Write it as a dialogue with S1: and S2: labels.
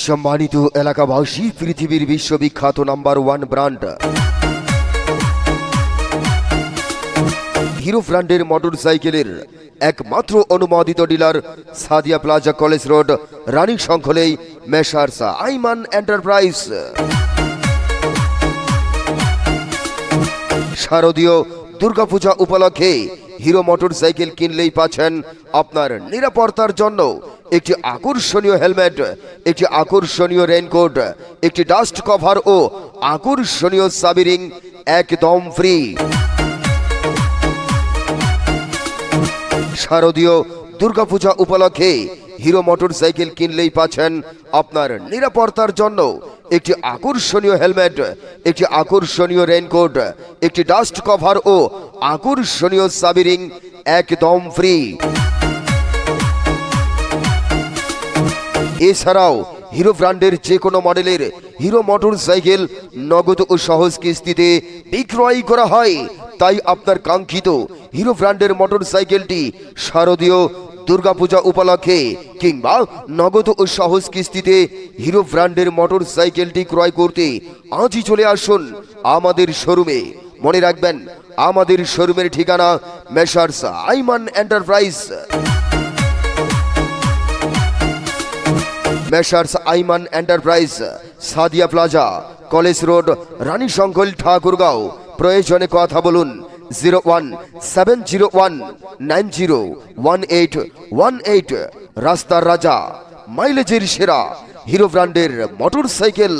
S1: সম্মানিত এলাকাবাসী, পৃথিবীর বিশ্ববিখ্যাত নাম্বার 1 ব্র্যান্ড হিরো ব্র্যান্ডের মোটরসাইকেলের একমাত্র অনুমোদিত dealer Sadia plaza, college road, Ranisankail, Messrs Aiman enterprise. শারদীয় দুর্গাপূজা উপলক্ষে হিরো মোটরসাইকেল কিনলেই পাচ্ছেন আপনার নিরাপত্তার জন্য একটি আকর্ষণীয় হেলমেট, একটি আকর্ষণীয় রেইনকোট, একটি ডাস্ট কভার ও আকর্ষণীয় চাবি রিং একদম ফ্রি। শারদীয় দুর্গাপূজা উপলক্ষে হিরো মোটরসাইকেল কিনলেই পাচ্ছেন আপনার নিরাপত্তার জন্য একটি আকর্ষণীয় হেলমেট, একটি আকর্ষণীয় রেইনকোট, একটি ডাস্ট কভার ও আকর্ষণীয় চাবি রিং একদম ফ্রি। এছাড়াও হিরো ব্র্যান্ডের যে কোনো মডেলের হিরো মোটরসাইকেল নগদ ও সহজ কিস্তিতে বিক্রয় করা হয়। তাই আপনার কাঙ্ক্ষিত হিরো ব্র্যান্ডের মোটরসাইকেলটি শারদীয় দুর্গাপূজা উপলক্ষে কিংবা নগদ ও সহজ কিস্তিতে হিরো ব্র্যান্ডের মোটরসাইকেলটি ক্রয় করতে আজই চলে আসুন আমাদের শোরুমে। মনে রাখবেন, আমাদের শোরুমের ঠিকানা Messrs Aiman enterprise. Messrs Aiman enterprise, Sadia plaza, college road, Ranisankail, Thakurgaon. প্রয়োজনে কথা বলুন 017019011818। রাস্তার রাজা, মাইলেজের সেরা হিরো ব্র্যান্ডের মোটরসাইকেল।